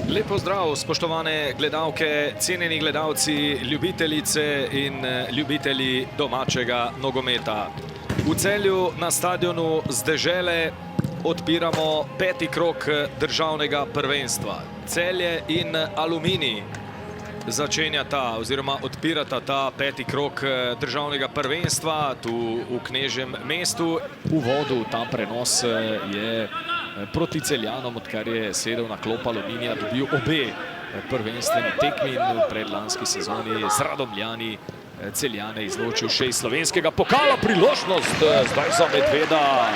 Lep pozdrav, spoštovane gledalke, cenjeni gledalci, ljubiteljice in ljubitelji domačega nogometa. V Celju na stadionu z dežele odpiramo 5. krog državnega prvenstva. Celje in Aluminij začenjata oziroma odpirata ta 5. krog državnega prvenstva tu v Knežjem mestu. V uvodu ta prenos je proti Celjanom, odkar je sedel na klop Aluminija, dobil obe prvenstveni tekmi in v predlanski sezoni z Radomljani Celjane izločil še iz slovenskega pokala. Priložnost zdaj za Medveda.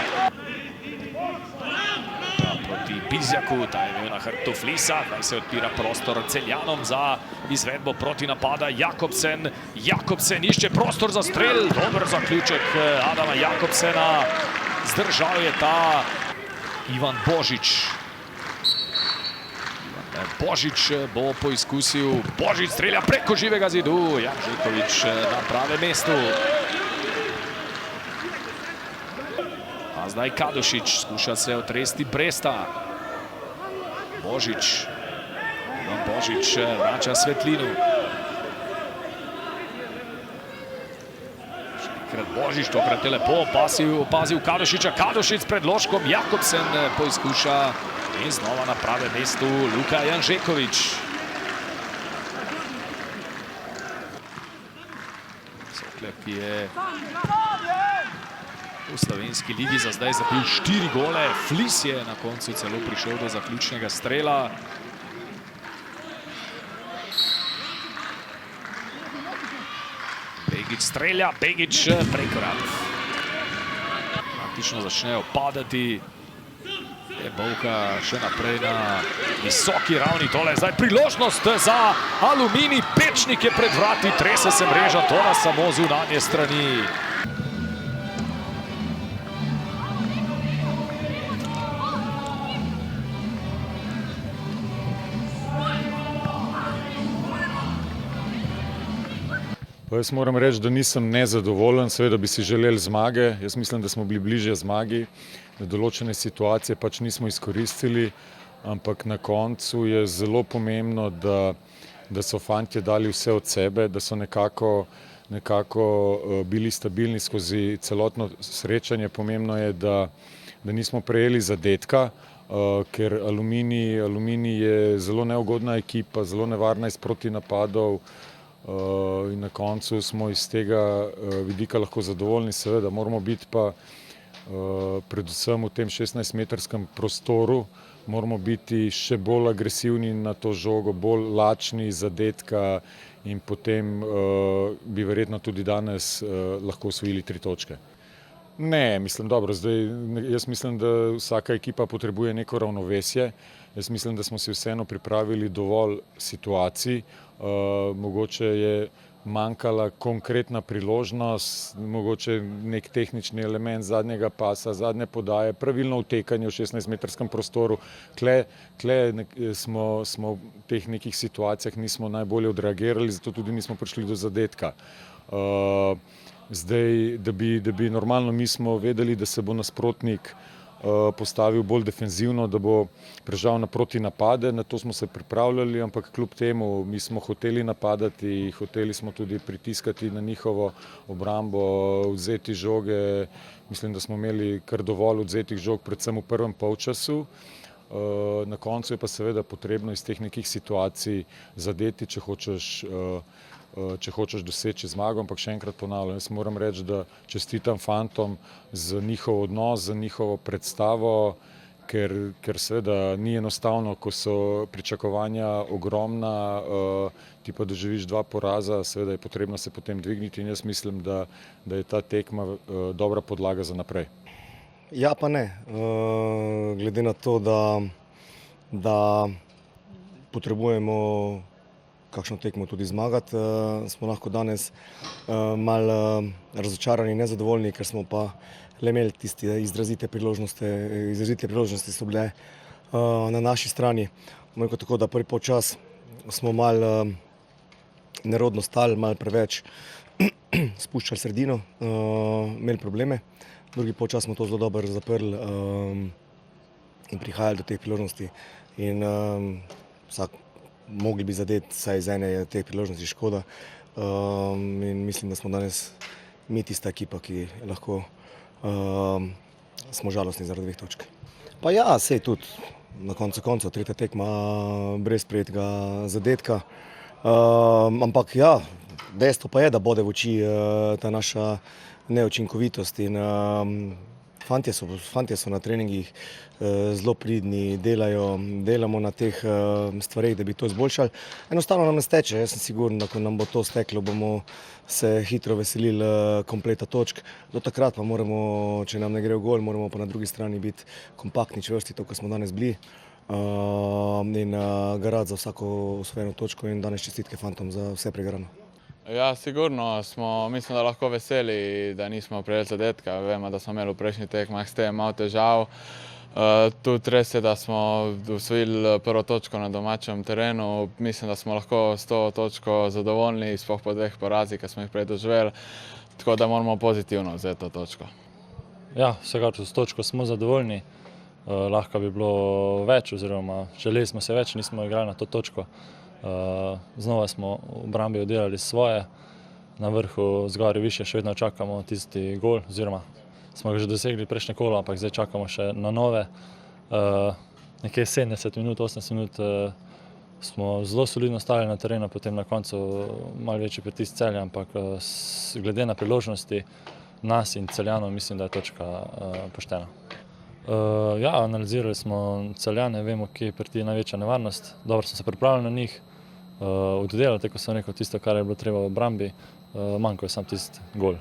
Proti Bizjaku, ta je imel na hrbtu Flisa, zdaj se odpira prostor Celjanom za izvedbo proti napada. Jakobsen išče prostor za strel, dober zaključek Adama Jakobsena, zdržal je ta Ivan Božič. Božič bo poizkusil, Božič strelja preko živega zidu, Jan Željkovič na pravem mestu. A zdaj Kadošič skuša se otresti Bresta. Božič, Ivan Božič vrača svetlinu. Božič, tokrat je lepo opazil Kadošiča. Kadošič s predložkom, Jakobsen poizkuša in znova na pravem mestu Luka Janžekovič. Sokler, ki je v slovenski ligi za zdaj zabil 4 gole. Flis je na koncu celo prišel do zaključnega strela. Begić strelja, Begić preko vrat. Praktično začnejo padati. Je Bovka še naprej na visoki ravni. Tole je zdaj priložnost za Aluminij. Pečnik je pred vrati, trese se mreža, to na samo zunanje strani. Jaz moram reči, da nisem nezadovoljen, seveda bi si želeli zmage. Jaz mislim, da smo bili bližje zmagi, da določene situacije pač nismo izkoristili, ampak na koncu je zelo pomembno, da so fantje dali vse od sebe, da so nekako bili stabilni skozi celotno srečanje. Pomembno je, da nismo prejeli zadetka, ker Aluminij je zelo neugodna ekipa, zelo nevarna iz protinapadov. In na koncu smo iz tega vidika lahko zadovoljni. Seveda moramo biti pa predvsem v tem 16-metrskem prostoru, moramo biti še bolj agresivni na to žogo, bolj lačni zadetka in potem bi verjetno tudi danes lahko osvojili 3 točke. Ne, mislim, dobro, jaz mislim, da vsaka ekipa potrebuje neko ravnovesje. Jaz mislim, da smo si vseeno pripravili dovolj situacij. Mogoče je manjkala konkretna priložnost, mogoče nek tehnični element zadnjega pasa, zadnje podaje, pravilno vtekanje v 16-metrskem prostoru. Tle smo v teh nekih situacijah nismo najbolje odreagirali, zato tudi nismo prišli do zadetka. Zdaj, da bi normalno mi smo vedeli, da se bo nasprotnik postavil bolj defenzivno, da bo prežal na protinapade, na to smo se pripravljali, ampak kljub temu mi smo hoteli napadati, hoteli smo tudi pritiskati na njihovo obrambo, vzeti žoge. Mislim, da smo imeli kar dovolj odzetih žog, predvsem v prvem polčasu. Na koncu je pa seveda potrebno iz teh nekih situacij zadeti, če hočeš doseči zmago, ampak še enkrat ponavljam, jaz moram reči, da čestitam fantom za njihov odnos, za njihovo predstavo, ker seveda ni enostavno, ko so pričakovanja ogromna, ti pa doživiš 2 poraza, seveda je potrebno se potem dvigniti in jaz mislim, da je ta tekma dobra podlaga za naprej. Ja pa ne, glede na to, da potrebujemo kakšno tekmo tudi zmagati, smo lahko danes malo razočarani, nezadovoljni, ker smo pa le imeli tiste izrazite priložnosti so bile na naši strani. Moram tako, da prvi polčas smo malo nerodno stali, malo preveč spuščali sredino, imeli probleme. Drugi polčas smo to zelo dobro zaprli in prihajali do teh priložnosti. In mogli bi zadeti vsaj iz ene teh priložnosti škoda. In mislim, da smo danes mi tista ekipa, ki lahko smo žalostni zaradi 2 točk. Pa ja, sej tudi na koncu koncev, tretja tekma brez sprejetega zadetka. Ampak ja, dejstvo pa je, da bode v oči ta naša neučinkovitost in fantje so na treningih zelo pridni, delamo na teh stvareh, da bi to izboljšali. Enostavno nam ne steče, jaz sem siguren, da ko nam bo to steklo, bomo se hitro veselili kompleta točk. Do takrat pa moramo, če nam ne gre v gol, moramo pa na drugi strani biti kompaktni, čvrsti, to, kar smo danes bili. In garati za vsako osvojeno točko in danes čestitke fantom za vse pregrano. Ja, sigurno smo, mislim, da lahko veseli, da nismo prejeli zadetka. Vemo, da smo imeli v prejšnjih tekmah s tem malo težav. Tudi res je, da smo osvojili prvo točko na domačem terenu. Mislim, da smo lahko s to točko zadovoljni, sploh po 2 porazih, ki smo jih prej doživeli. Tako da moramo pozitivno vzeti to točko. Ja, vsekakor s točko smo zadovoljni. Lahko bi bilo več, oziroma želeli smo se več, nismo igrali na to točko. Znova smo v obrambi oddelali svoje, na vrhu zgoraj više še vedno čakamo tisti gol, oziroma smo ga že dosegli prejšnje kolo, ampak zdaj čakamo še na nove. Nekje 70 minut, 80 minut smo zelo solidno stali na terenu, potem na koncu malo večji pritisk Celja, ampak glede na priložnosti nas in Celjanov mislim, da je točka poštena. Ja, analizirali smo Celjane, vemo, kje je pri ti največja nevarnost. Dobro smo se pripravili na njih, oddelali, tako sem rekel, tisto, kar je bilo treba v obrambi, manjko je samo tisti gol.